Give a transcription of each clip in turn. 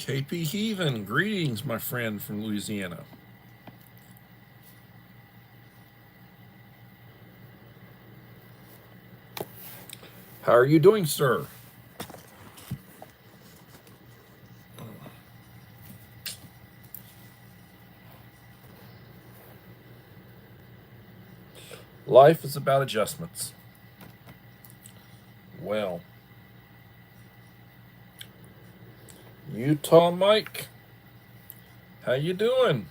KP Heathen, greetings, my friend from Louisiana. How are you doing, sir? Life is about adjustments. Well, Utah Mike, how you doing?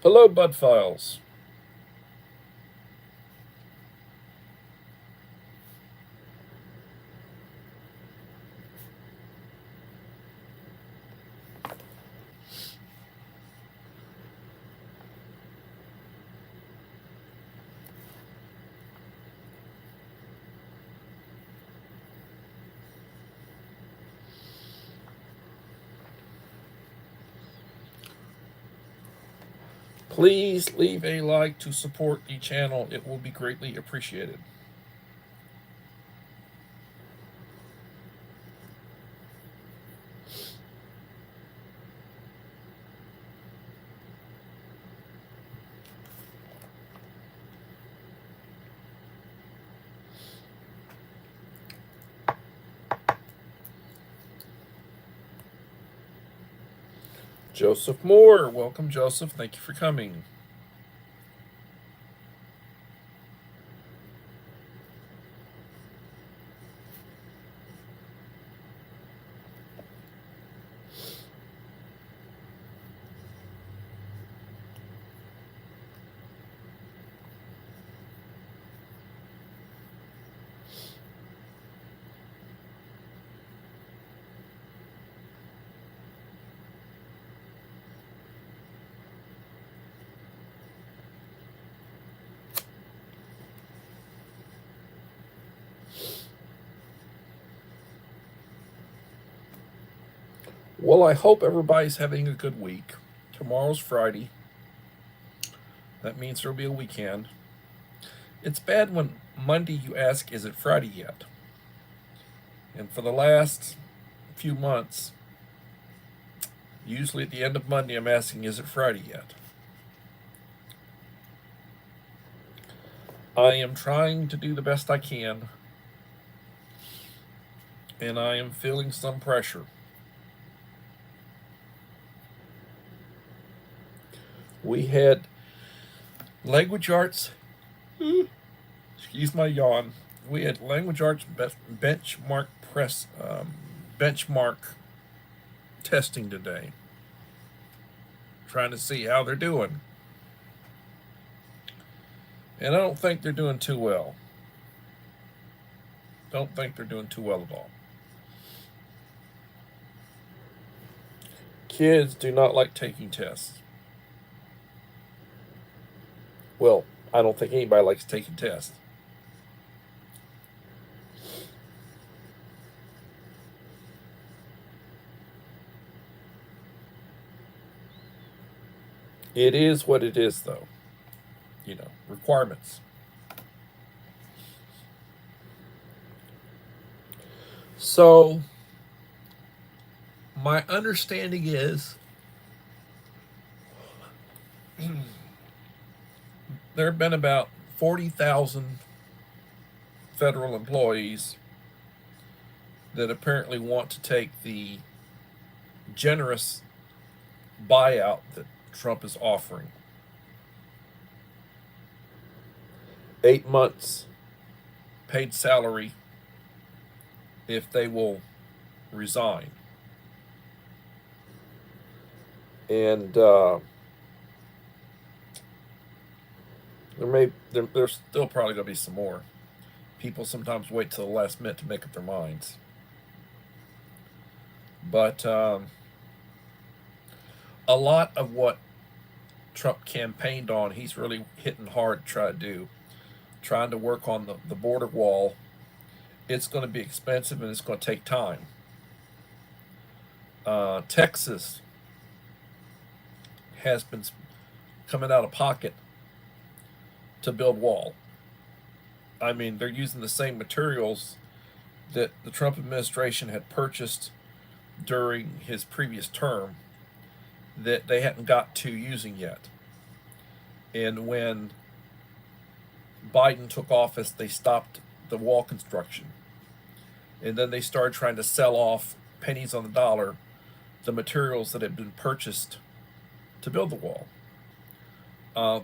Hello, Bud Files. Please leave a like to support the channel. It will be greatly appreciated. Joseph Moore, welcome, Joseph. Thank you for coming. Well, I hope everybody's having a good week. Tomorrow's Friday. That means there'll be a weekend. It's bad when Monday you ask, is it Friday yet? And for the last few months, usually at the end of Monday, I'm asking, is it Friday yet? I am trying to do the best I can, and I am feeling some pressure. We had language arts, excuse my yawn. We had language arts benchmark testing today, trying to see how they're doing. And I don't think they're doing too well. Don't think they're doing too well at all. Kids do not like taking tests. Well, I don't think anybody likes taking tests. It is what it is, though. Requirements. So, my understanding is there have been about 40,000 federal employees that apparently want to take the generous buyout that Trump is offering. 8 months paid salary if they will resign. And there's still probably going to be some more. People sometimes wait till the last minute to make up their minds. But a lot of what Trump campaigned on, he's really hitting hard to try to do. Trying to work on the border wall. It's going to be expensive and it's going to take time. Texas has been coming out of pocket to build wall. I mean, they're using the same materials that the Trump administration had purchased during his previous term that they hadn't got to using yet. And when Biden took office, they stopped the wall construction. And then they started trying to sell off pennies on the dollar the materials that had been purchased to build the wall.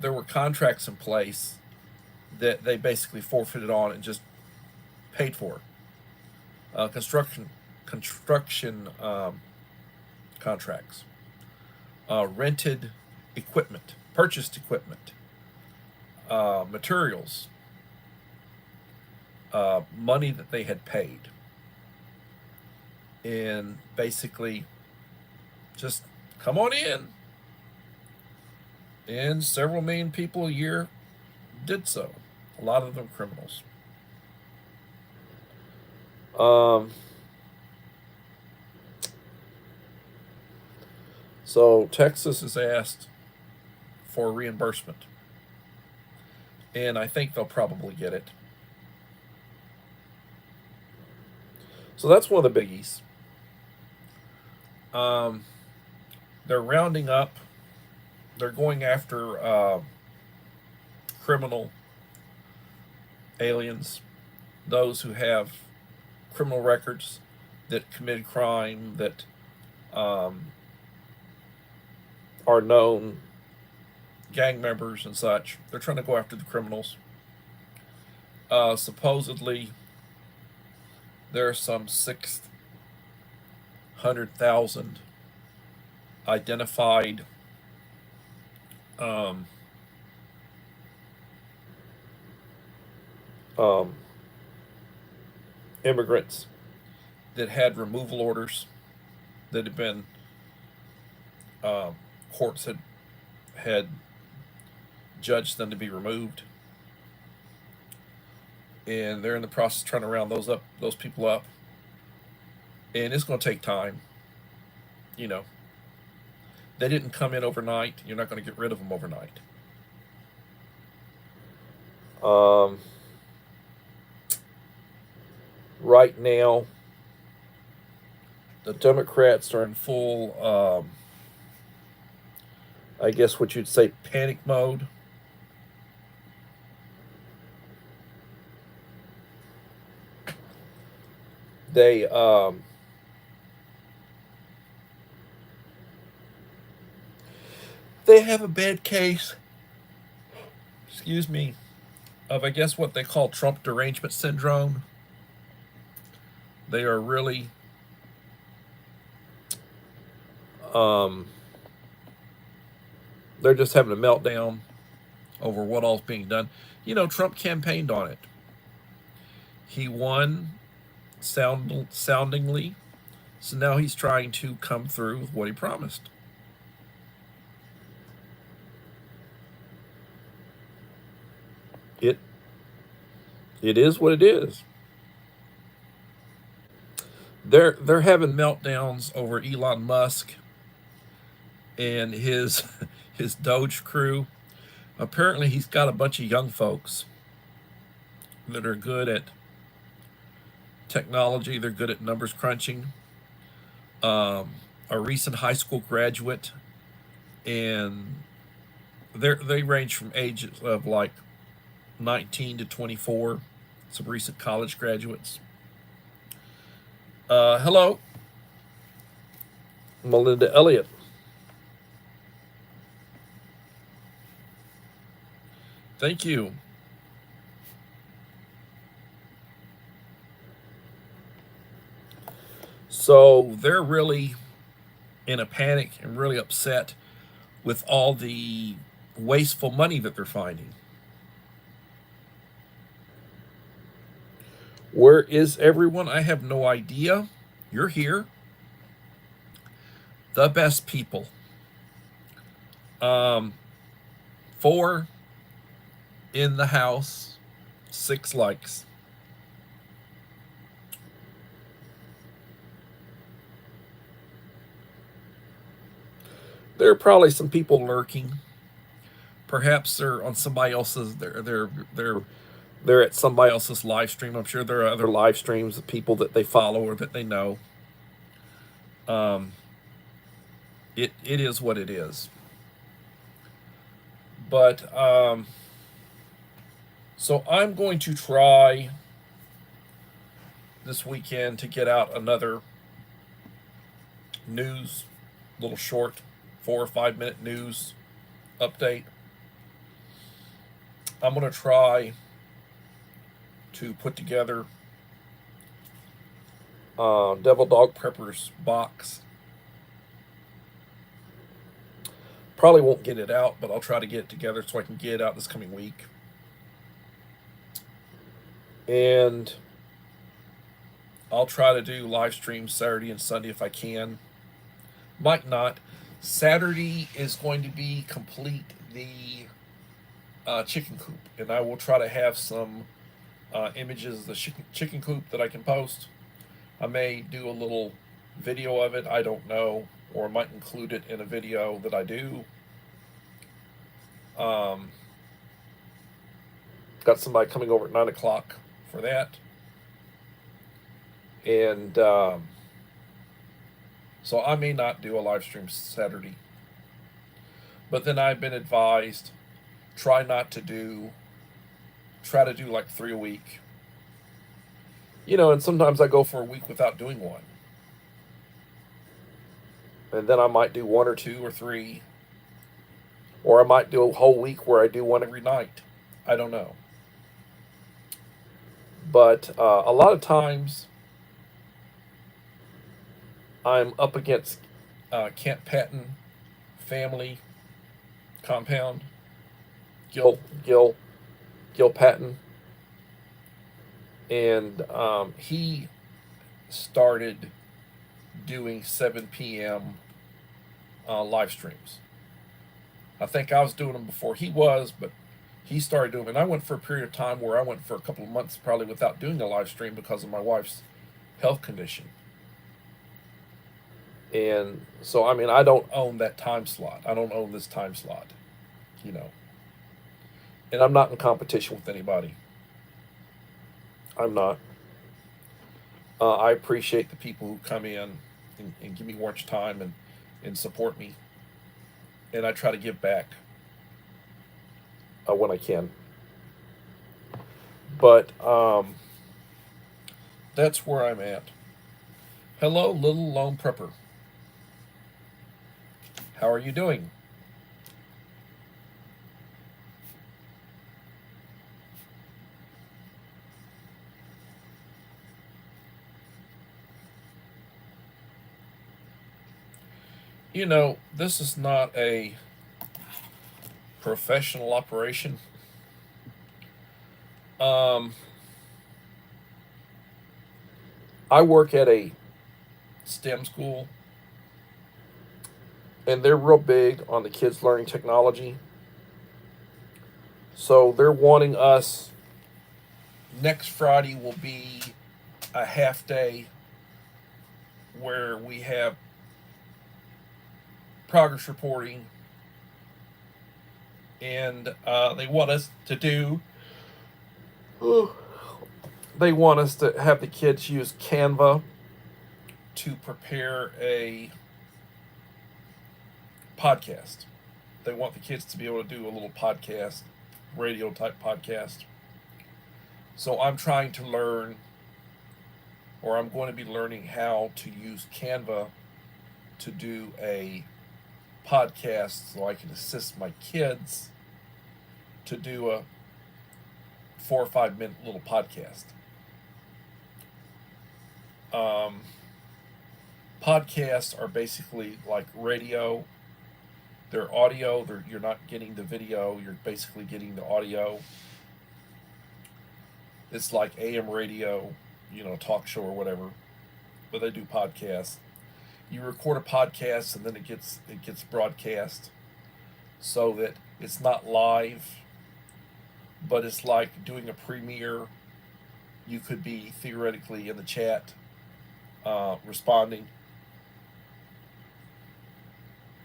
There were contracts in place that they basically forfeited on and just paid for. Construction contracts, rented equipment, purchased equipment, materials, money that they had paid, and basically just come on in. And several million people a year did so. A lot of them criminals. So Texas has asked for reimbursement, and I think they'll probably get it. So that's one of the biggies. They're rounding up. They're going after criminal aliens, those who have criminal records, that committed crime, that are known gang members and such. They're trying to go after the criminals. Supposedly, there are some 600,000 identified immigrants that had removal orders that had been courts had judged them to be removed, and they're in the process of trying to round those people up, and it's going to take time. You know, they didn't come in overnight. You're not going to get rid of them overnight. Right now, the Democrats are in full, I guess what you'd say, panic mode. They have a bad case, excuse me, of, I guess, what they call Trump derangement syndrome. They are really they're just having a meltdown over what all's being done. You know, Trump campaigned on it. He won soundingly, so now he's trying to come through with what he promised. It is what it is. They're having meltdowns over Elon Musk and his Doge crew. Apparently, he's got a bunch of young folks that are good at technology. They're good at numbers crunching. A recent high school graduate, and they range from ages of like 19 to 24. Some recent college graduates. Hello, Melinda Elliott. Thank you. So they're really in a panic and really upset with all the wasteful money that they're finding. Where is everyone? I have no idea. You're here. The best people. 4 in the house, 6 likes. There are probably some people lurking. Perhaps they're on somebody else's. They're they're at somebody else's live stream. I'm sure there are other live streams of people that they follow or that they know. Um, it is what it is. But so I'm going to try this weekend to get out another news, little short 4 or 5 minute news update. I'm going to try to put together Devil Dog Preppers box. Probably won't get it out, but I'll try to get it together so I can get it out this coming week. And I'll try to do live streams Saturday and Sunday if I can. Might not. Saturday is going to be complete the chicken coop, and I will try to have some images of the chicken coop that I can post. I may do a little video of it, I don't know, or I might include it in a video that I do. Got somebody coming over at 9 o'clock for that. And so I may not do a live stream Saturday. But then I've been advised, try to do like 3 a week. And sometimes I go for a week without doing one. And then I might do 1 or 2 or 3. Or I might do a whole week where I do one every night. I don't know. But a lot of times I'm up against Camp Patton family compound, Gil Patton, and he started doing 7 p.m. Live streams. I think I was doing them before he was, but he started doing them. And I went for a period of time where I went for a couple of months probably without doing a live stream because of my wife's health condition. And so, I don't own that time slot. I don't own this time slot, And I'm not in competition with anybody. I'm not. I appreciate the people who come in and give me much time and support me. And I try to give back when I can. But that's where I'm at. Hello, little lone prepper. How are you doing? This is not a professional operation. I work at a STEM school, and they're real big on the kids learning technology. So they're wanting us, next Friday will be a half day where we have progress reporting, and they want us to have the kids use Canva to prepare a podcast. They want the kids to be able to do a little podcast, radio type podcast. So I'm trying to learn, or I'm going to be learning how to use Canva to do a podcast so I can assist my kids to do a 4 or 5 minute little podcast. Podcasts are basically like radio. They're audio. You're not getting the video. You're basically getting the audio. It's like AM radio, talk show or whatever, but they do podcasts. You record a podcast and then it gets broadcast, so that it's not live, but it's like doing a premiere. You could be theoretically in the chat, responding.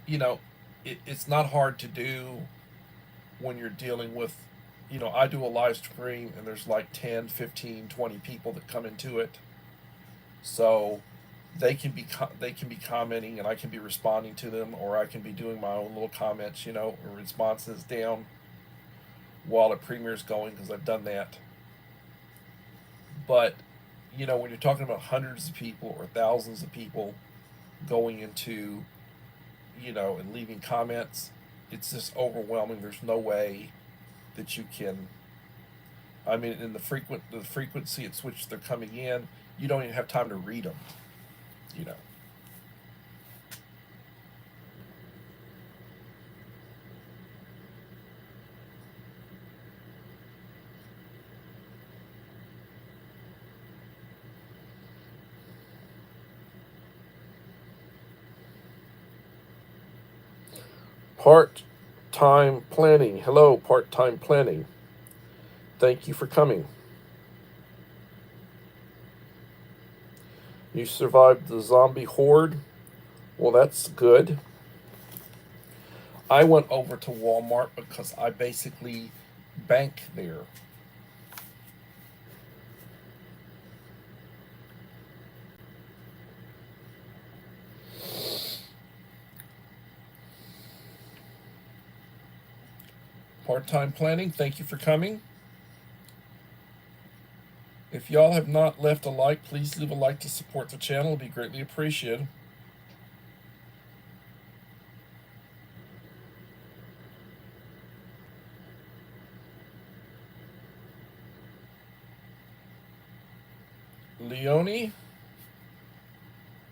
It's not hard to do when you're dealing with, I do a live stream and there's like 10, 15, 20 people that come into it. So they can be commenting and I can be responding to them, or I can be doing my own little comments, or responses down while the premiere's going, because I've done that. But when you're talking about hundreds of people or thousands of people going into, and leaving comments, it's just overwhelming. There's no way that you can. I mean, in the frequency at which they're coming in, you don't even have time to read them. You know. Part-time planning. Hello, part-time planning. Thank you for coming. You survived the zombie horde. Well, that's good. I went over to Walmart because I basically bank there. Part-time planning, thank you for coming. If y'all have not left a like, please leave a like to support the channel. It'd be greatly appreciated. Leonie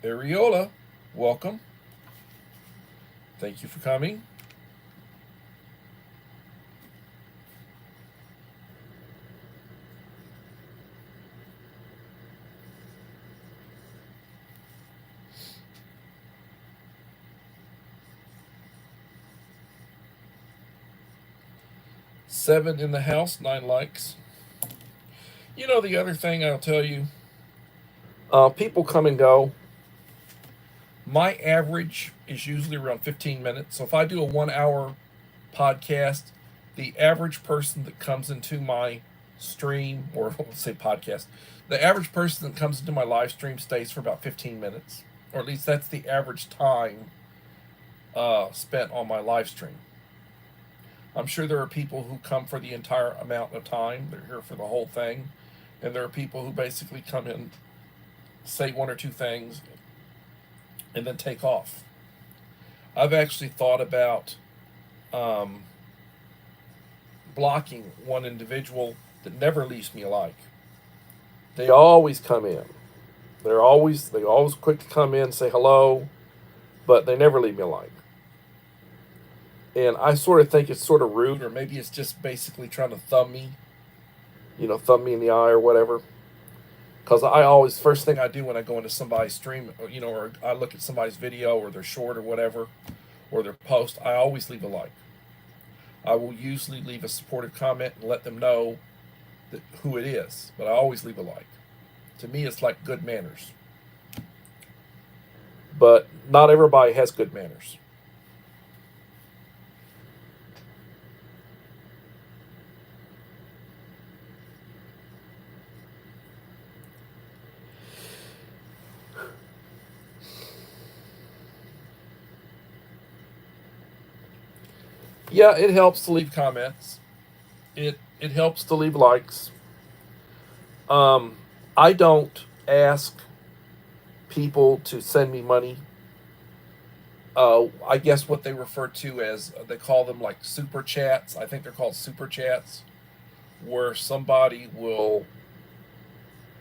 Ariola, welcome. Thank you for coming. Seven in the house, 9 likes. The other thing I'll tell you, people come and go. My average is usually around 15 minutes. So if I do a 1 hour podcast, the average person that comes into my stream, or let's say podcast, the average person that comes into my live stream stays for about 15 minutes. Or at least that's the average time spent on my live stream. I'm sure there are people who come for the entire amount of time. They're here for the whole thing. And there are people who basically come in, say one or two things, and then take off. I've actually thought about blocking one individual that never leaves me a like. They always come in. They always quick to come in, say hello, but they never leave me a like. And I sort of think it's sort of rude, or maybe it's just basically trying to thumb me in the eye or whatever. Because I always, first thing I do when I go into somebody's stream, or I look at somebody's video or their short or whatever, or their post, I always leave a like. I will usually leave a supportive comment and let them know who it is, but I always leave a like. To me, it's like good manners. But not everybody has good manners. Yeah, it helps to leave comments. It helps to leave likes. I don't ask people to send me money. I guess what they refer to as, they call them like super chats. I think they're called super chats, where somebody will,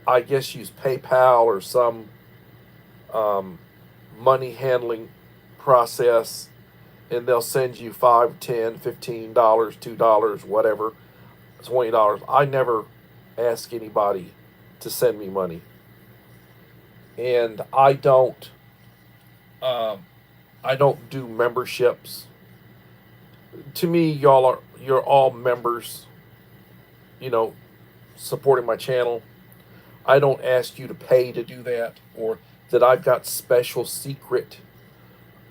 I guess, use PayPal or some money handling process, and they'll send you $5, $10, $15, $2, whatever, $20. I never ask anybody to send me money, and I don't do memberships. To me, you're all members, supporting my channel. I don't ask you to pay to do that, or that I've got special secret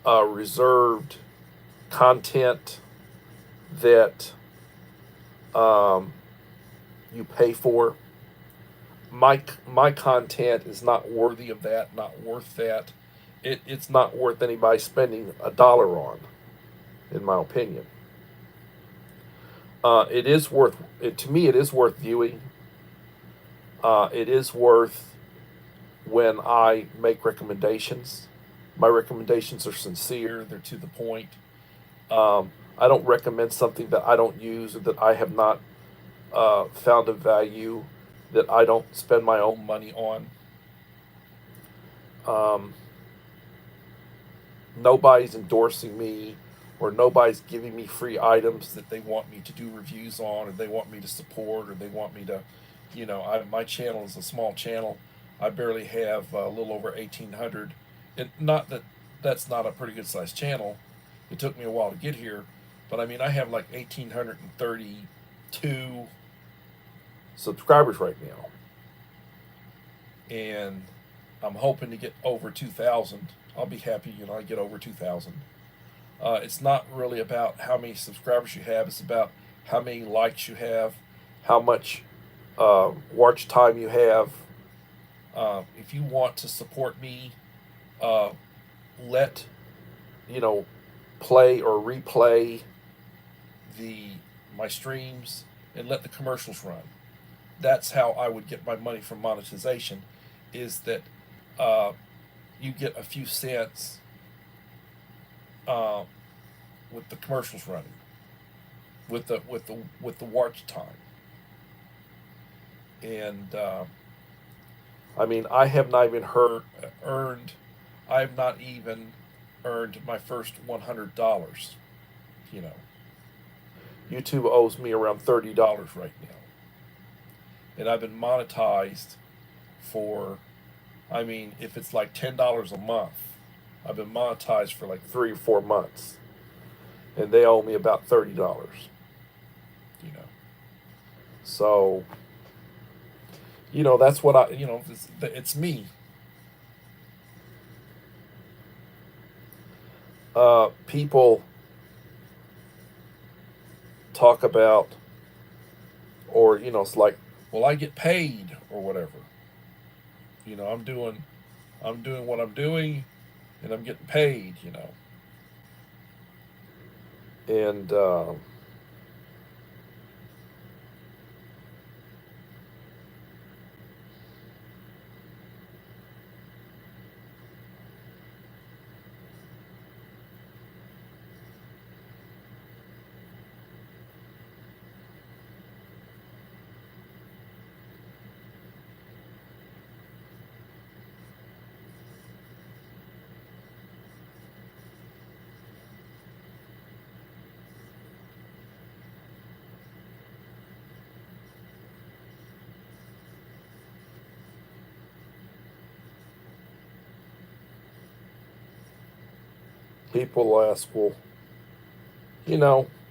reserved content that um, you pay for. My content is not worthy of that, not worth that. It's not worth anybody spending $1 on, in my opinion. It is worth it to me. It is worth viewing. It is worth when I make recommendations. My recommendations are sincere. They're to the point. I don't recommend something that I don't use or that I have not found of value, that I don't spend my own money on. Um, Nobody's endorsing me, or nobody's giving me free items that they want me to do reviews on, or they want me to support, or they want me to, my channel is a small channel. I barely have a little over 1,800. And not that that's not a pretty good sized channel. It took me a while to get here, but I mean, I have like 1,832 subscribers right now, and I'm hoping to get over 2,000. I'll be happy, I get over 2,000. It's not really about how many subscribers you have. It's about how many likes you have, how much watch time you have. If you want to support me, let play or replay my streams and let the commercials run. That's how I would get my money from monetization. Is that you get a few cents with the commercials running, with the watch time, and I mean, I have not even earned. I have not even earned my first $100. YouTube owes me around $30 right now, and I've been monetized for. I mean, if it's like $10 a month, I've been monetized for like 3 or 4 months, and they owe me about $30. So that's what it's me. People talk about, or it's like, well, I get paid or whatever. I'm doing what I'm doing, and I'm getting paid. And people ask, well,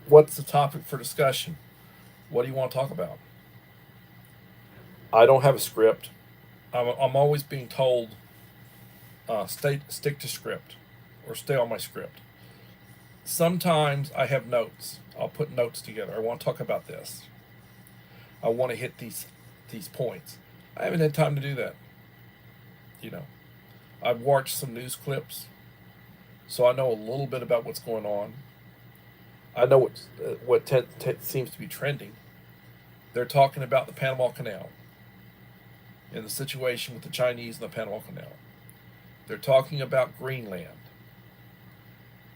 what's the topic for discussion? What do you want to talk about? I don't have a script. I'm always being told, stick to script, or stay on my script. Sometimes I have notes. I'll put notes together. I want to talk about this. I want to hit these points. I haven't had time to do that. I've watched some news clips, so I know a little bit about what's going on. I know what seems to be trending. They're talking about the Panama Canal and the situation with the Chinese and the Panama Canal. They're talking about Greenland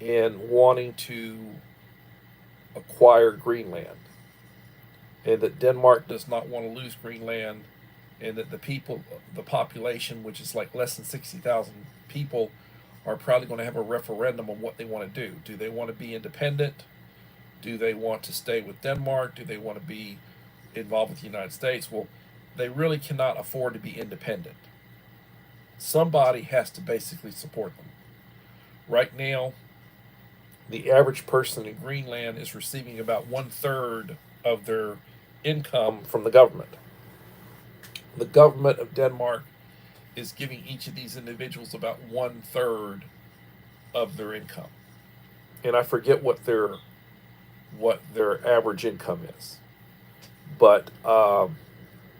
and wanting to acquire Greenland, and that Denmark does not want to lose Greenland, and that the population, which is like less than 60,000 people, are probably going to have a referendum on what they want to do. Do they want to be independent? Do they want to stay with Denmark? Do they want to be involved with the United States? Well, they really cannot afford to be independent. Somebody has to basically support them. Right now, the average person in Greenland is receiving about 1/3 of their income from the government. The government of Denmark is giving each of these individuals about 1/3 of their income, and I forget what their average income is. but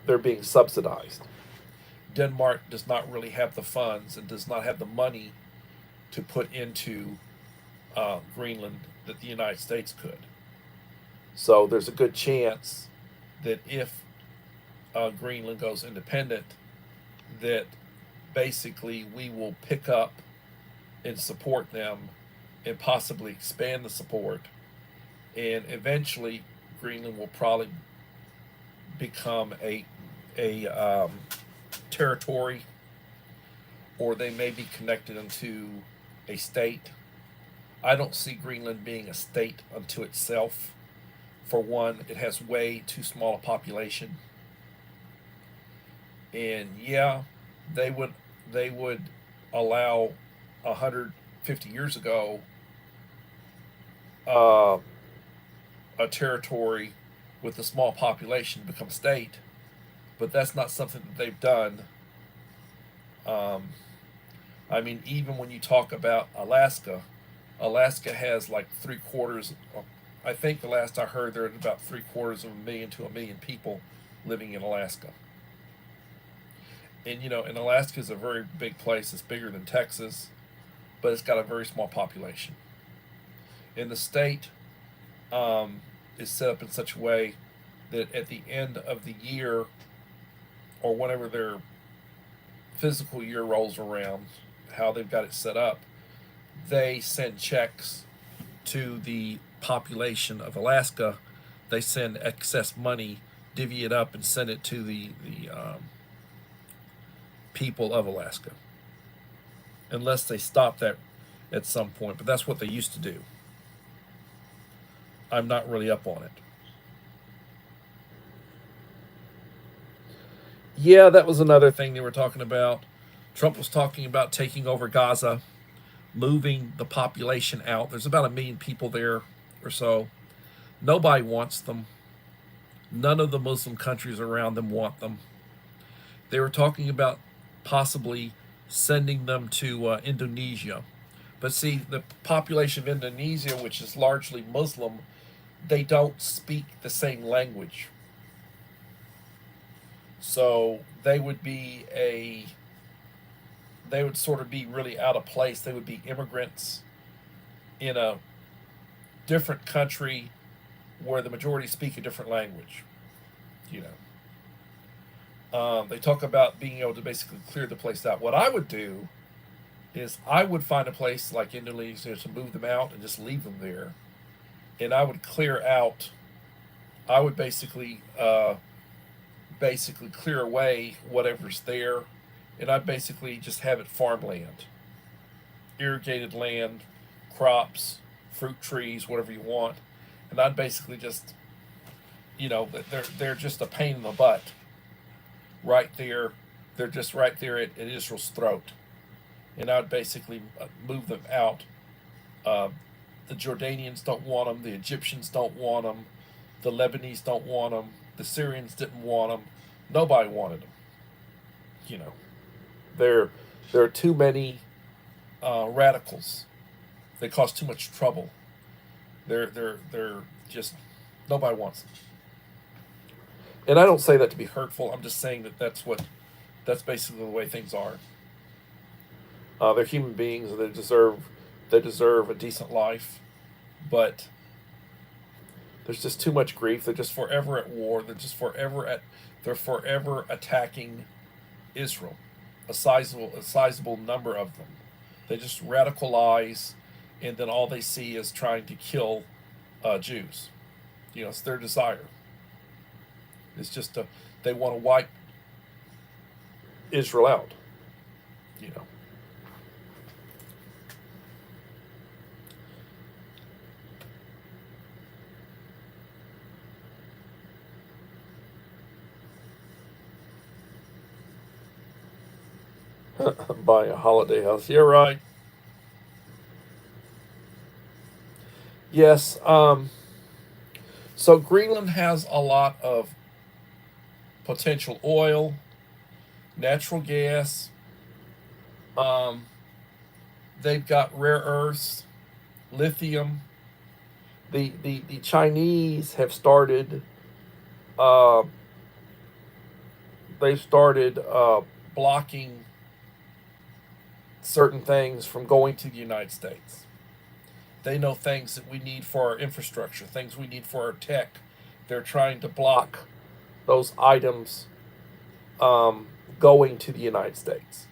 they're being subsidized. Denmark does not really have the funds and does not have the money to put into Greenland that the United States could. So there's a good chance that if Greenland goes independent, that basically we will pick up and support them and possibly expand the support. And eventually, Greenland will probably become a territory, or they may be connected into a state. I don't see Greenland being a state unto itself. For one, it has way too small a population, and yeah, they would allow 150 years ago uh, a territory with a small population to become a state, but that's not something that they've done. Um, I mean, even when you talk about Alaska, Alaska has like 3/4. I think the last I heard, there are about 3/4 of a million to a million people living in Alaska. And and Alaska is a very big place. It's bigger than Texas, but it's got a very small population. And the state is set up in such a way that at the end of the year, or whenever their physical year rolls around, how they've got it set up, they send checks to the population of Alaska. They send excess money, divvy it up, and send it to the people of Alaska, unless they stop that at some point. But that's what they used to do. I'm not really up on it. Yeah, that was another thing they were talking about. Trump was talking about taking over Gaza, moving the population out. There's about 1 million people there or so. Nobody wants them. None of the Muslim countries around them want them. They were talking about possibly sending them to Indonesia. But see, the population of Indonesia, which is largely Muslim, they don't speak the same language. So they would sort of be really out of place. They would be immigrants in a different country where the majority speak a different language. You know, they talk about being able to basically clear the place out. What I would do is I would find a place like Indonesia to move them out and just leave them there, and I would clear out. I would basically clear away whatever's there, and I'd basically just have it farmland, irrigated land, crops, fruit trees, whatever you want, and I'd basically just, they're just a pain in the butt, right there. They're just right there at Israel's throat, and I'd basically move them out. Uh, the Jordanians don't want them. The Egyptians don't want them. The Lebanese don't want them. The Syrians didn't want them. Nobody wanted them. You know, there there are too many radicals. They cause too much trouble. They're just nobody wants them. And I don't say that to be hurtful. I'm just saying that that's basically the way things are. They're human beings and they deserve a decent life, but there's just too much grief. They're just forever at war. They're forever attacking Israel, a sizable number of them. They just radicalize, and then all they see is trying to kill Jews. It's their desire. It's just they want to wipe Israel out. You know, buy a holiday house. You're right. Yes. So Greenland has a lot of potential oil, natural gas. Um, they've got rare earths, lithium. The Chinese have started uh, they started blocking certain things from going to the United States. They know things that we need for our infrastructure, things we need for our tech. They're trying to block those items going to the United States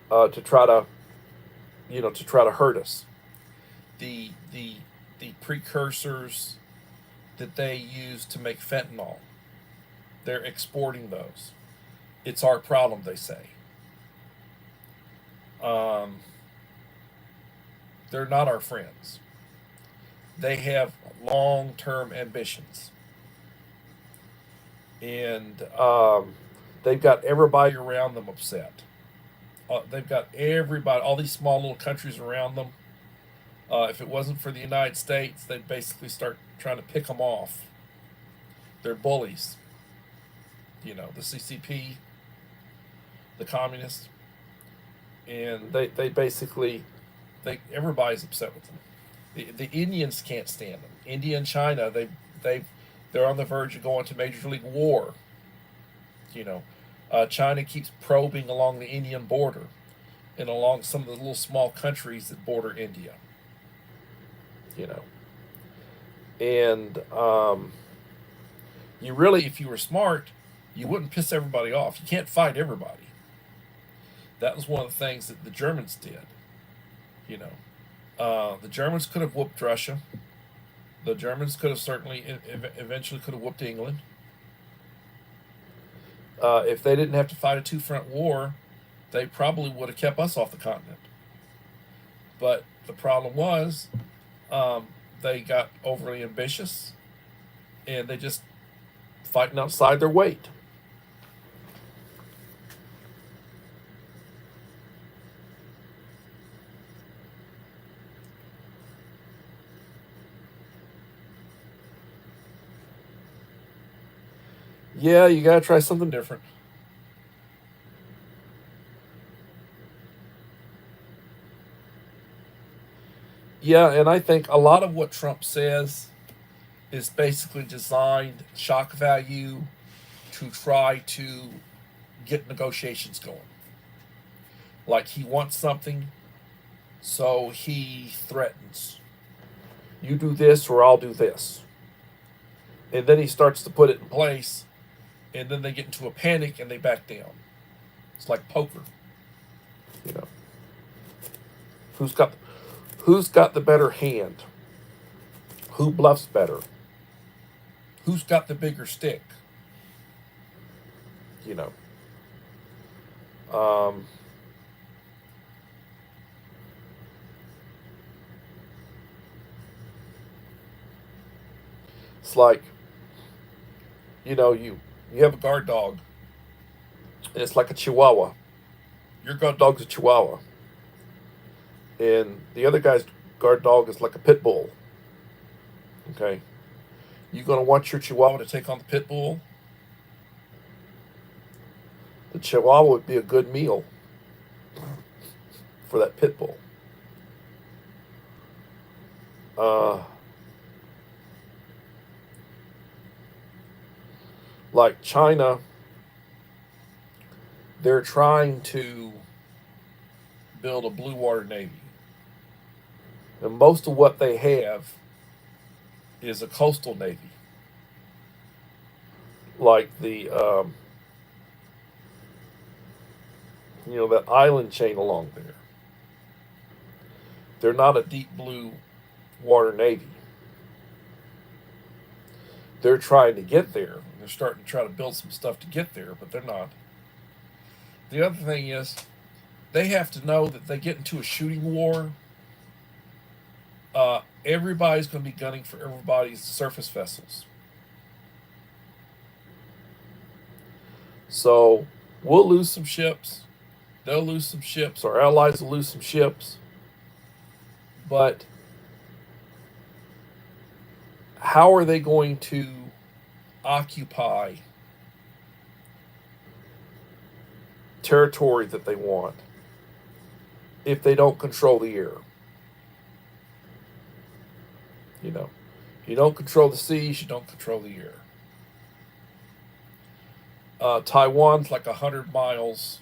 to try to, to try to hurt us. The the the precursors that they use to make fentanyl, they're exporting those. It's our problem, they say. Um, they're not our friends. They have long-term ambitions, and they've got everybody around them upset. They've got everybody, all these small little countries around them. If it wasn't for the United States, they'd basically start trying to pick them off. They're bullies. The CCP, the communists, and they basically, everybody's upset with them. The Indians can't stand them. India and China, they're on the verge of going to major league war. You know, China keeps probing along the Indian border and along some of the little small countries that border India. You know, and you really, if you were smart, you wouldn't piss everybody off. You can't fight everybody. That was one of the things that the Germans did. You know, the Germans could have whooped Russia. The Germans could have certainly eventually could have whooped England. If they didn't have to fight a two-front war, they probably would have kept us off the continent. But the problem was, they got overly ambitious, and they just fighting outside their weight. Yeah, you gotta try something different. Yeah, and I think a lot of what Trump says is basically designed shock value to try to get negotiations going. Like he wants something, so he threatens. You do this or I'll do this. And then he starts to put it in place, and then they get into a panic and they back down. It's like poker. You know. Who's got who's got the better hand? Who bluffs better? Who's got the bigger stick? You know. Um, it's like, you have a guard dog, and it's like a Chihuahua. Your guard dog's a Chihuahua, and the other guy's guard dog is like a pit bull. Okay, you gonna want your Chihuahua to take on the pit bull? The Chihuahua would be a good meal for that pit bull. Uh, like China, they're trying to build a blue water navy. And most of what they have is a coastal navy. Like that island chain along there. They're not a deep blue water navy. They're trying to get there. They're starting to try to build some stuff to get there, but they're not. The other thing is, they have to know that they get into a shooting war. Everybody's going to be gunning for everybody's surface vessels. So we'll lose some ships. They'll lose some ships. Our allies will lose some ships. But how are they going to occupy territory that they want if they don't control the air? You don't control the seas, you don't control the air. Taiwan's like 100 miles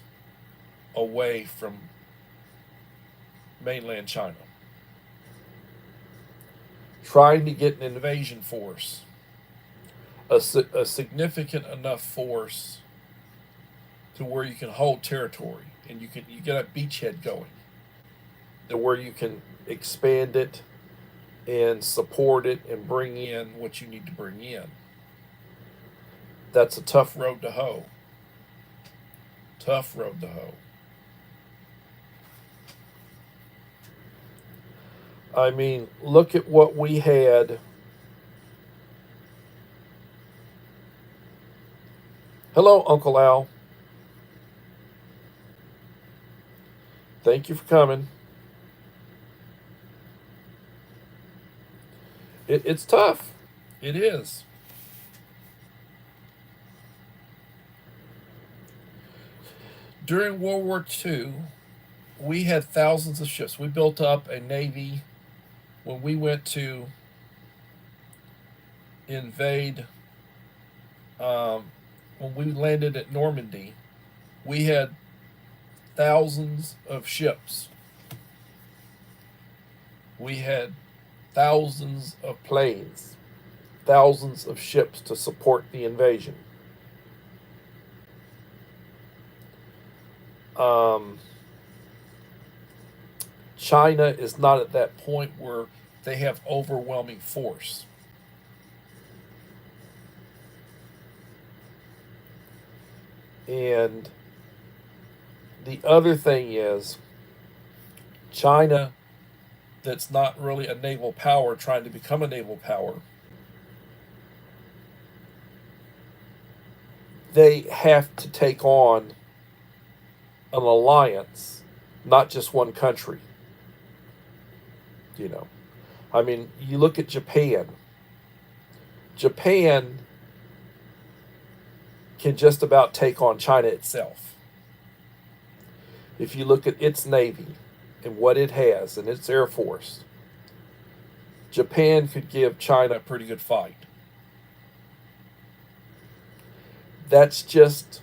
away from mainland China. Trying to get an invasion force, a significant enough force to where you can hold territory and you get a beachhead going, to where you can expand it and support it and bring in what you need to bring in. That's a tough road to hoe. Tough road to hoe. I mean, look at what we had. Hello, Uncle Al. Thank you for coming. It's tough. It is. During World War II, we had thousands of ships. We built up a navy when we went to invade. When we landed at Normandy, we had thousands of ships. We had thousands of planes, thousands of ships to support the invasion. China is not at that point where they have overwhelming force. And the other thing is, China, that's not really a naval power trying to become a naval power, they have to take on an alliance, not just one country. You know, I mean, you look at Japan. Japan can just about take on China itself. If you look at its navy and what it has and its air force, Japan could give China a pretty good fight. That's just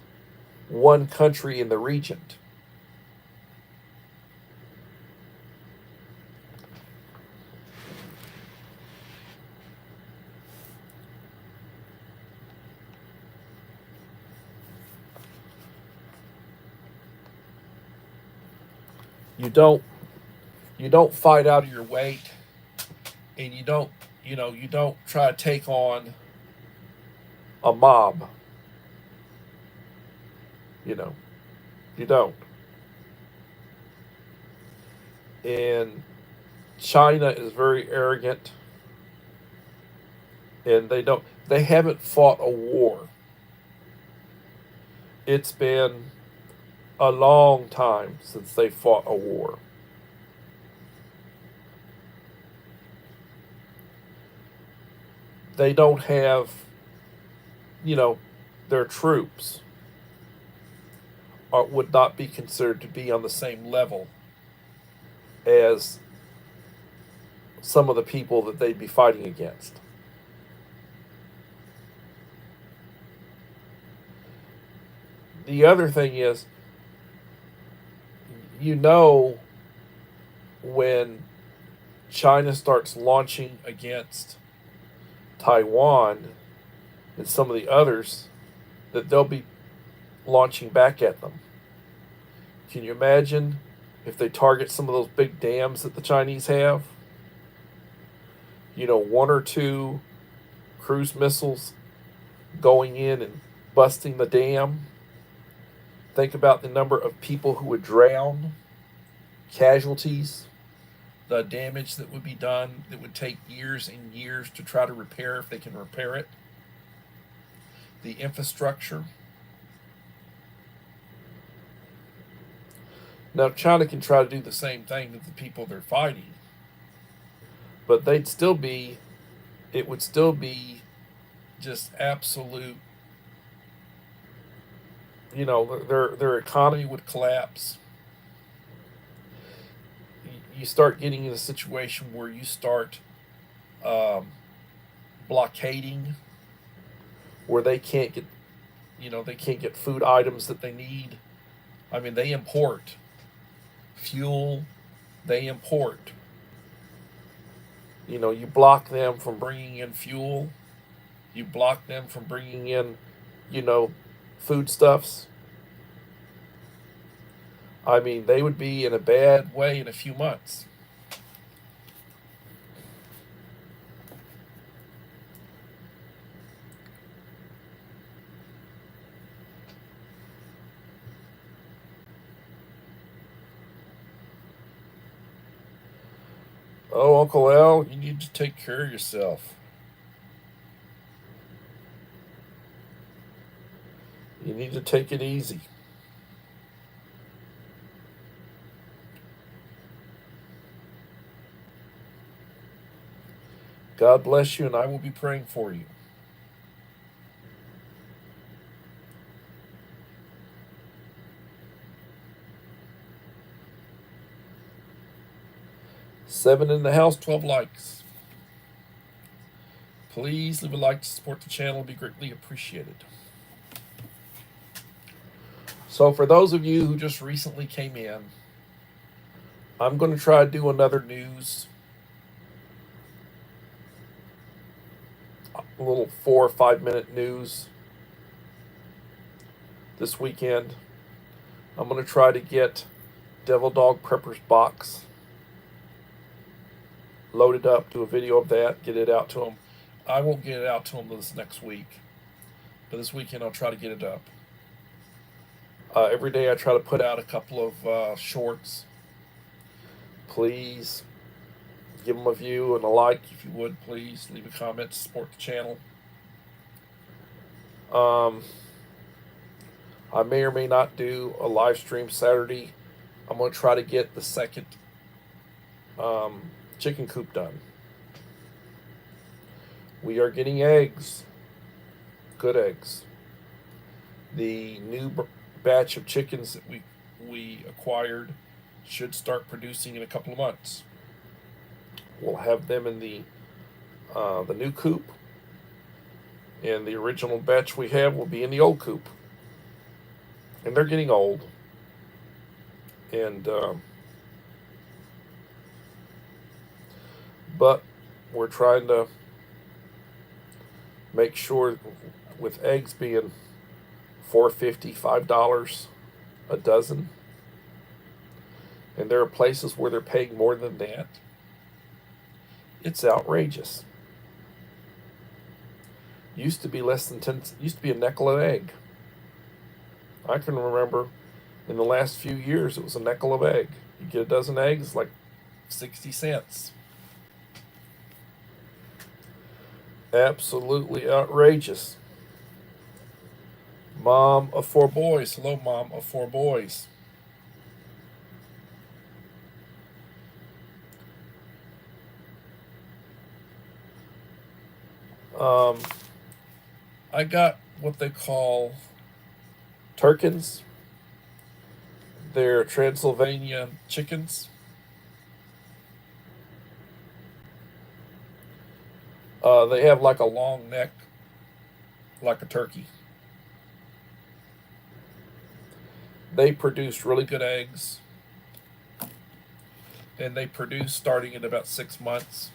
one country in the region. You don't fight out of your weight, and you don't try to take on a mob. You don't. And China is very arrogant, and they haven't fought a war. It's been a long time since they fought a war. They don't have, their troops would not be considered to be on the same level as some of the people that they'd be fighting against. The other thing is, when China starts launching against Taiwan and some of the others, that they'll be launching back at them. Can you imagine if they target some of those big dams that the Chinese have? One or two cruise missiles going in and busting the dam. Think about the number of people who would drown, casualties, the damage that would be done that would take years and years to try to repair if they can repair it, the infrastructure. Now, China can try to do the same thing to the people they're fighting, but it would still be just absolute, their economy would collapse. You start getting in a situation where you start blockading, where they can't get they can't get food items that they need. I mean, they import fuel, they import. You block them from bringing in fuel, you block them from bringing in, you know, foodstuffs. I mean, they would be in a bad way in a few months. Oh, Uncle Al, you need to take care of yourself. You need to take it easy. God bless you, and I will be praying for you. Seven in the house, 12 likes. Please leave a like to support the channel. It would be greatly appreciated. So for those of you who just recently came in, I'm going to try to do another news, a little 4 or 5 minute news this weekend. I'm going to try to get Devil Dog Prepper's box loaded up, do a video of that, get it out to him. I won't get it out to him this next week, but this weekend I'll try to get it up. Every day I try to put out a couple of shorts. Please give them a view and a like if you would. Please leave a comment to support the channel. I may or may not do a live stream Saturday. I'm going to try to get the second chicken coop done. We are getting eggs, good eggs. The new batch of chickens that we acquired should start producing in a couple of months. We'll have them in the new coop, and the original batch we have will be in the old coop. And they're getting old, and but we're trying to make sure, with eggs being $4.50, $5 a dozen, and there are places where they're paying more than that. It's outrageous. Used to be less than 10. Used to be a nickel an egg. I can remember in the last few years it was a nickel of egg. You get a dozen eggs, like 60 cents. Absolutely outrageous. Mom of 4 boys. Hello, Mom of 4 boys. I got what they call Turkins. They're Transylvania chickens. They have like a long neck, like a turkey. They produce really good eggs, and they produce starting in about 6 months.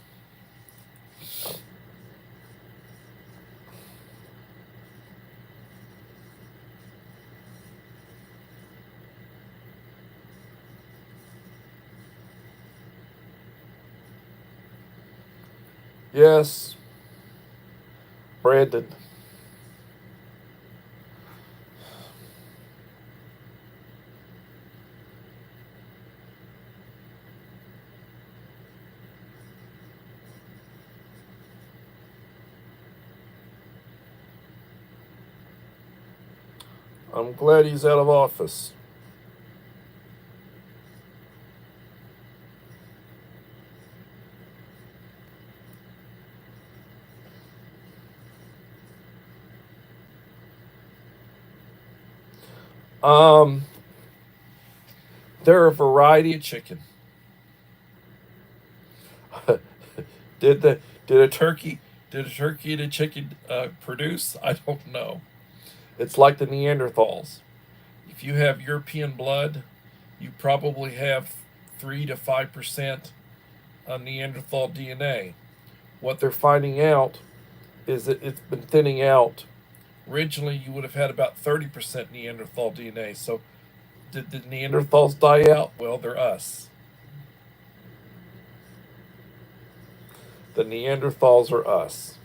Yes, Brandon. I'm glad he's out of office. They're a variety of chicken. Did a turkey and a chicken produce? I don't know. It's like the Neanderthals. If you have European blood, you probably have 3 to 5% Neanderthal DNA. What they're finding out is that it's been thinning out. Originally, you would have had about 30% Neanderthal DNA. So, did the Neanderthals die out? Well, they're us. The Neanderthals are us.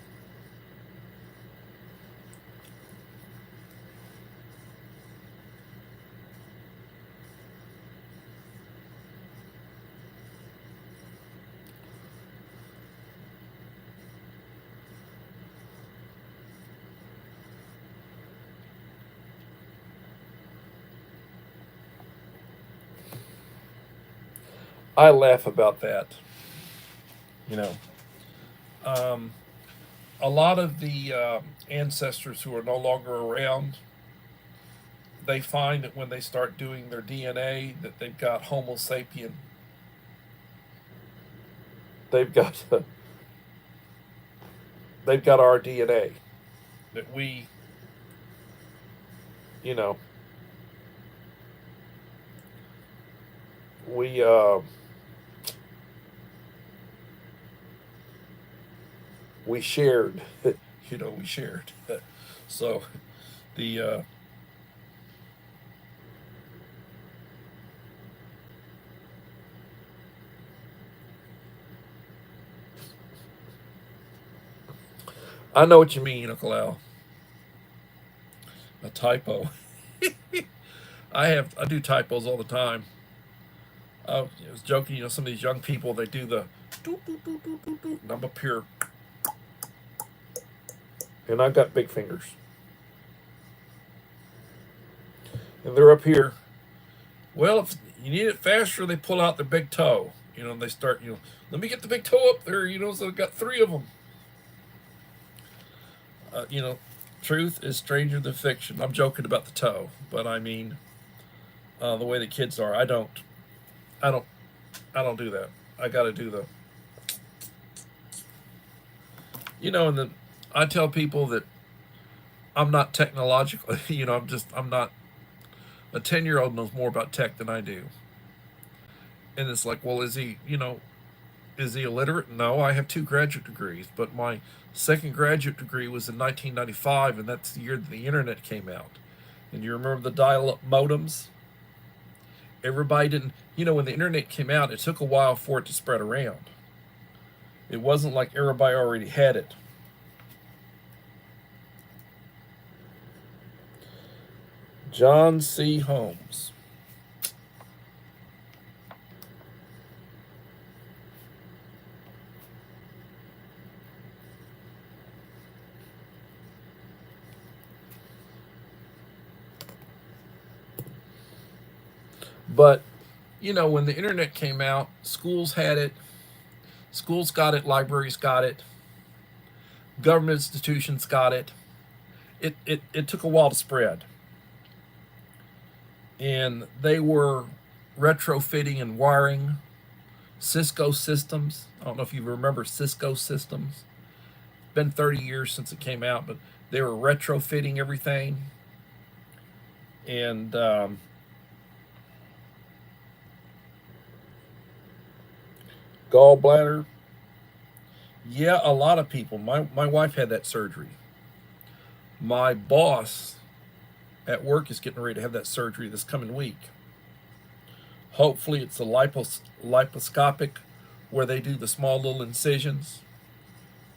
I laugh about that. You know, um, a lot of the ancestors who are no longer around, they find that when they start doing their DNA, that they've got Homo sapien. They've got they've got our DNA. That we, you know, we we shared. We shared. So the I know what you mean, Uncle Al. A typo. I do typos all the time. I was joking. Some of these young people, they do the doop, doop, doop, doop, doop, doop, and I'm up here, and I've got big fingers, and they're up here. Well, if you need it faster, they pull out their big toe. And they start. Let me get the big toe up there. So I've got 3 of them. Uh, you know, Truth is stranger than fiction. I'm joking about the toe, but I mean the way the kids are. I don't. I don't do that. I got to do the. And then I tell people that I'm not technological. I'm not. A 10-year-old knows more about tech than I do. And it's like, well, is he illiterate? No, I have 2 graduate degrees, but my second graduate degree was in 1995, and that's the year that the internet came out. And you remember the dial-up modems? Everybody didn't. When the internet came out, it took a while for it to spread around. It wasn't like everybody already had it. John C. Holmes. But, when the internet came out, schools had it. Schools got it. Libraries got it. Government institutions got it. It took a while to spread. And they were retrofitting and wiring Cisco systems. I don't know if you remember Cisco systems. It's been 30 years since it came out, but they were retrofitting everything. And gallbladder. Yeah, a lot of people. My wife had that surgery. My boss at work is getting ready to have that surgery this coming week. Hopefully, it's a liposcopic where they do the small little incisions,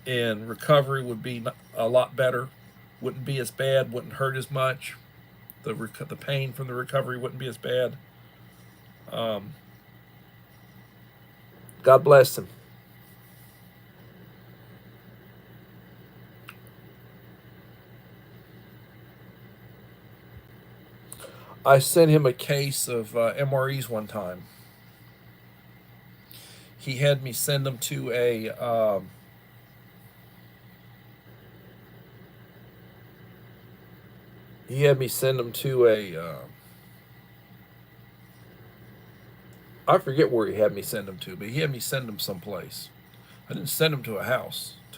and recovery would be a lot better. Wouldn't be as bad. Wouldn't hurt as much. The pain from the recovery wouldn't be as bad. God bless him. I sent him a case of MREs one time. He had me send them to a he had me send them to a I forget where he had me send them to, but he had me send them someplace. I didn't send him to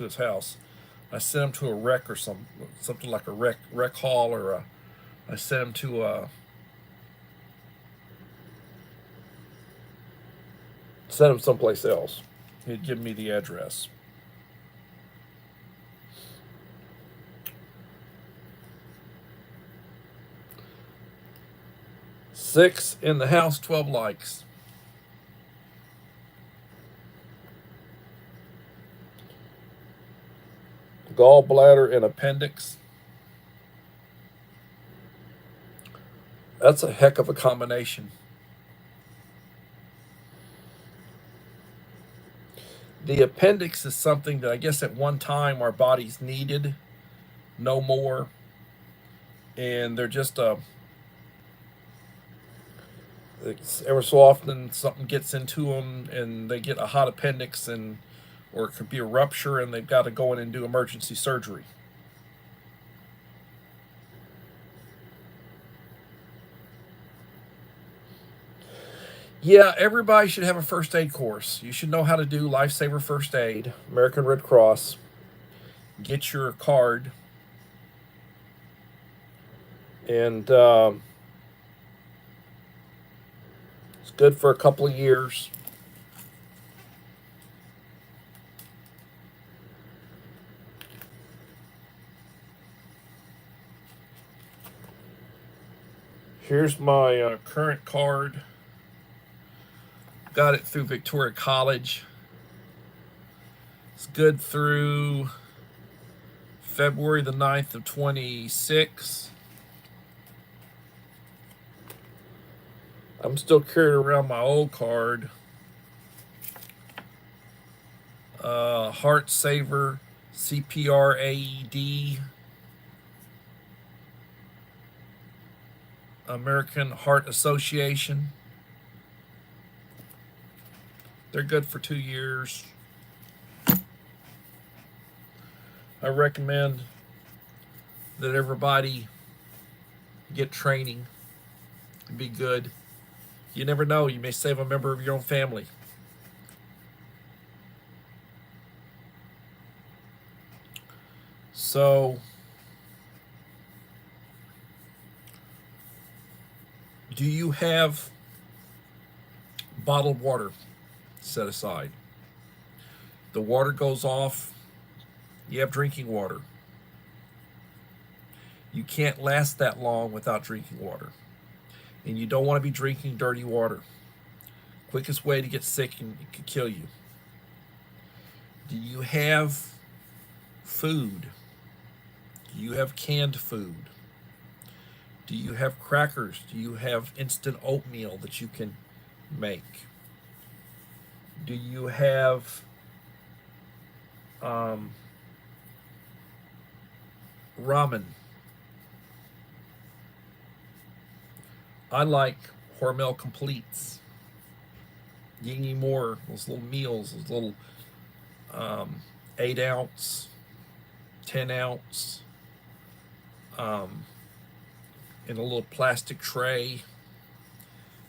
his house. I sent them to a rec or something like a rec hall, or I sent them to sent them someplace else. He'd give me the address. Six in the house, 12 likes. Gallbladder and appendix. That's a heck of a combination. The appendix is something that I guess at one time our bodies needed, no more. And they're just ever so often something gets into them and they get a hot appendix, or it could be a rupture and they've got to go in and do emergency surgery. Yeah, everybody should have a first aid course. You should know how to do lifesaver first aid, American Red Cross. Get your card. And it's good for a couple of years. Here's my current card. Got it through Victoria College. It's good through February the 9th of 26. I'm still carrying around my old card. Heart Saver, CPR AED, American Heart Association. They're good for 2 years. I recommend that everybody get training and be good. You never know, you may save a member of your own family. So, do you have bottled water set aside? The water goes off, you have drinking water. You can't last that long without drinking water. And you don't want to be drinking dirty water. Quickest way to get sick, and it could kill you. Do you have food? Do you have canned food? Do you have crackers? Do you have instant oatmeal that you can make? Do you have ramen? I like Hormel Completes. You need more, those little meals, those little 8 ounce, 10 ounce, in a little plastic tray.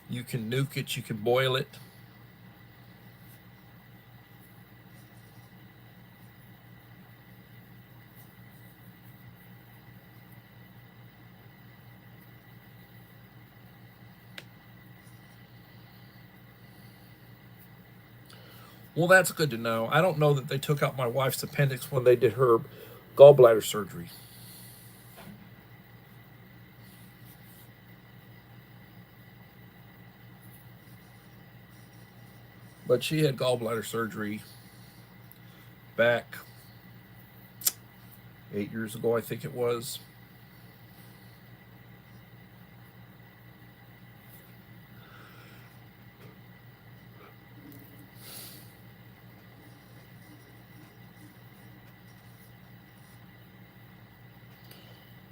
You can nuke it, you can boil it. Well, that's good to know. I don't know that they took out my wife's appendix when they did her gallbladder surgery. But she had gallbladder surgery back 8 years ago, I think it was.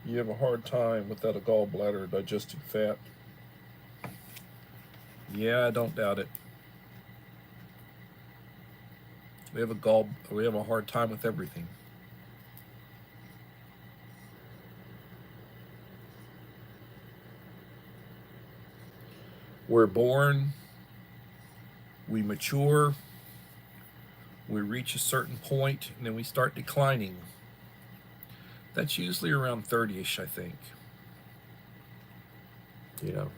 You have a hard time without a gallbladder digesting fat. Yeah, I don't doubt it. We have a hard time with everything. We're born, we mature, we reach a certain point, and then we start declining. That's usually around 30ish, I think. You know.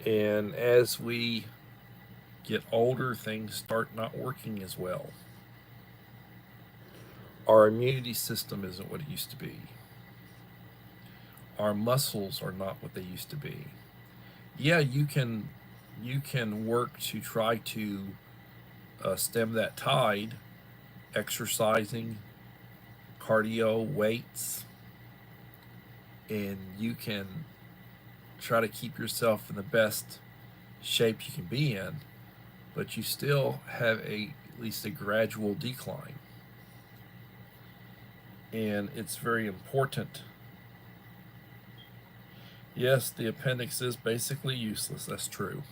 And as we get older, things start not working as well. Our immunity system isn't what it used to be. Our muscles are not what they used to be. Yeah, you can work to try to stem that tide, exercising, cardio, weights, and you can try to keep yourself in the best shape you can be in, but you still have at least a gradual decline. And it's very important. Yes, the appendix is basically useless. That's true.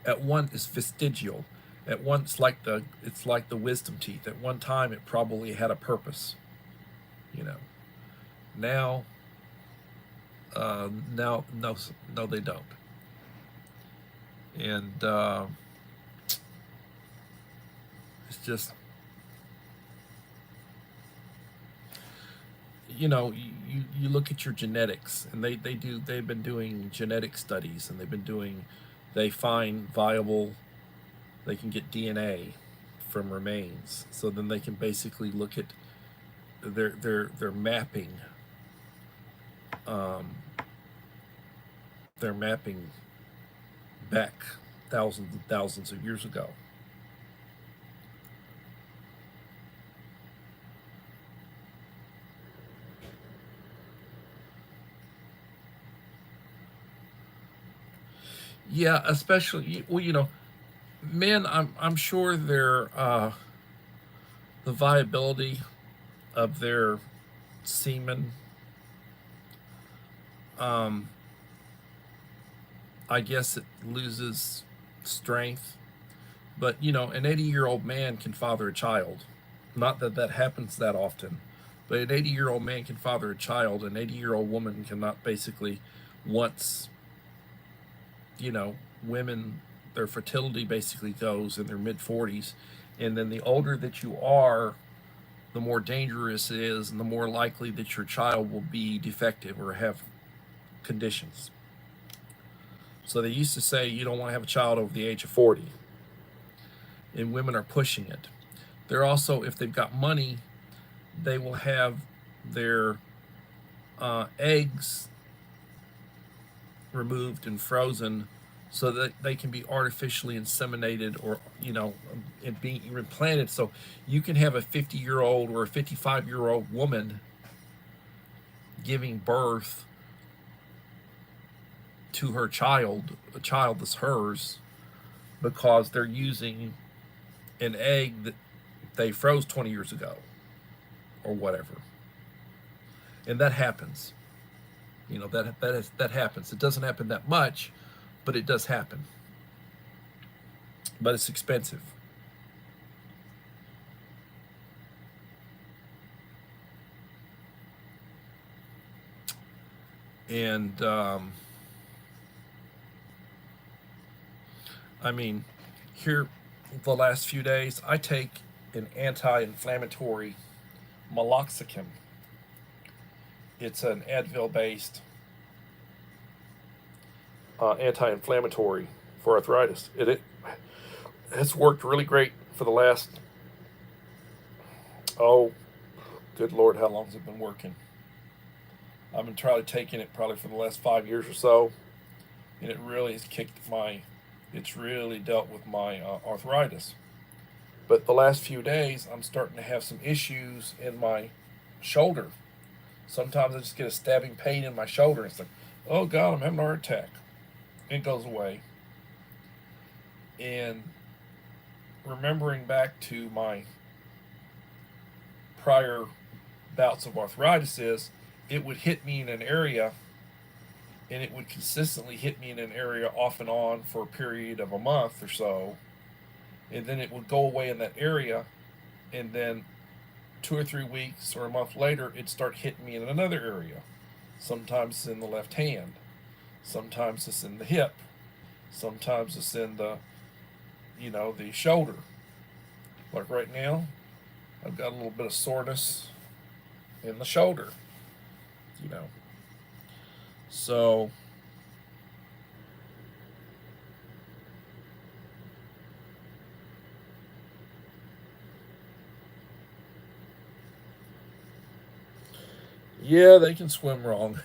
At one is vestigial. At one, it's like the wisdom teeth. At one time, it probably had a purpose. You know. Now, now, no, no, they don't. And it's just, you look at your genetics, and they've been doing genetic studies, and they find viable, they can get DNA from remains, so then they can basically look at their mapping, um, they're mapping back thousands and thousands of years ago. Yeah, especially, well, men. I'm sure the viability of their semen. Um, I guess it loses strength, but an 80-year-old man can father a child. Not that that happens that often, but an 80-year-old man can father a child. An 80-year-old woman cannot basically once you know, women, their fertility basically goes in their mid 40s. And then the older that you are, the more dangerous it is, and the more likely that your child will be defective or have conditions. So they used to say you don't want to have a child over the age of 40, and women are pushing it. They're also, if they've got money, they will have their eggs removed and frozen so that they can be artificially inseminated, or and being implanted. So you can have a 50-year-old or a 55-year-old woman giving birth to her child, a child that's hers, because they're using an egg that they froze 20 years ago or whatever. And that happens. That happens. It doesn't happen that much, but it does happen. But it's expensive. And I mean, here the last few days, I take an anti-inflammatory meloxicam. It's an Advil-based anti-inflammatory for arthritis. It's worked really great for the last, oh, good Lord, how long has it been working? I've been taking it probably for the last 5 years or so, and it really has it's really dealt with my arthritis. But the last few days, I'm starting to have some issues in my shoulder. Sometimes I just get a stabbing pain in my shoulder. It's like, oh God, I'm having a heart attack. It goes away. And remembering back to my prior bouts of arthritis, it would hit me in an area, and it would consistently hit me in an area off and on for a period of a month or so. And then it would go away in that area, and then 2 or 3 weeks or a month later, it'd start hitting me in another area. Sometimes it's in the left hand. Sometimes it's in the hip. Sometimes it's in the shoulder. Like right now, I've got a little bit of soreness in the shoulder, So, yeah, they can swim wrong.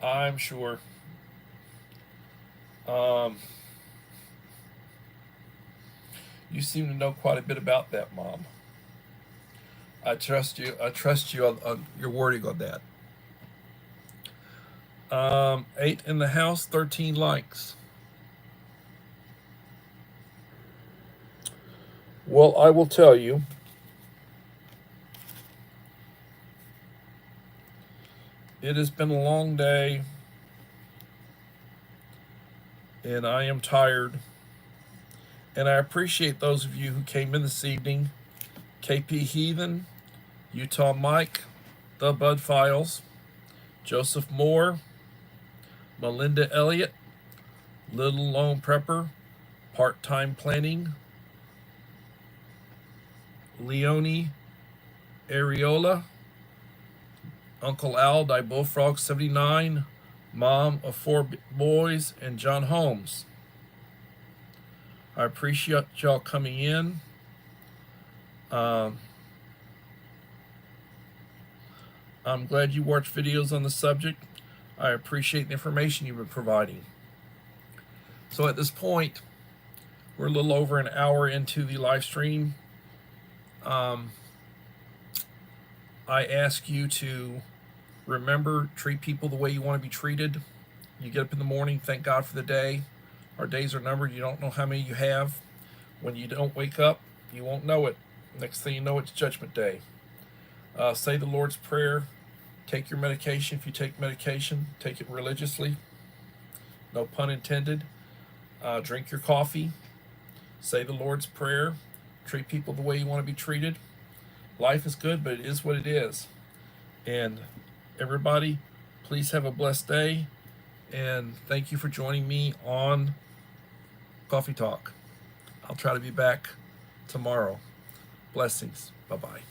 I'm sure. You seem to know quite a bit about that, Mom. I trust you. I trust you on your wording on that. 8 in the house, 13 likes. Well, I will tell you. It has been a long day, and I am tired. And I appreciate those of you who came in this evening. KP Heathen, Utah Mike, The Bud Files, Joseph Moore, Melinda Elliott, Little Lone Prepper, Part-Time Planning, Leonie Areola, Uncle Al, Die Bullfrog 79, Mom of 4 boys, and John Holmes. I appreciate y'all coming in. I'm glad you watch videos on the subject. I appreciate the information you've been providing. So at this point, we're a little over an hour into the live stream. I ask you to remember, treat people the way you want to be treated. You get up in the morning, thank God for the day. Our days are numbered. You don't know how many you have. When you don't wake up, you won't know it. Next thing you know, it's Judgment Day. Say the Lord's Prayer. Take your medication. If you take medication, take it religiously. No pun intended. Drink your coffee. Say the Lord's Prayer. Treat people the way you want to be treated. Life is good, but it is what it is. And everybody, please have a blessed day. And thank you for joining me on Coffee Talk. I'll try to be back tomorrow. Blessings. Bye-bye.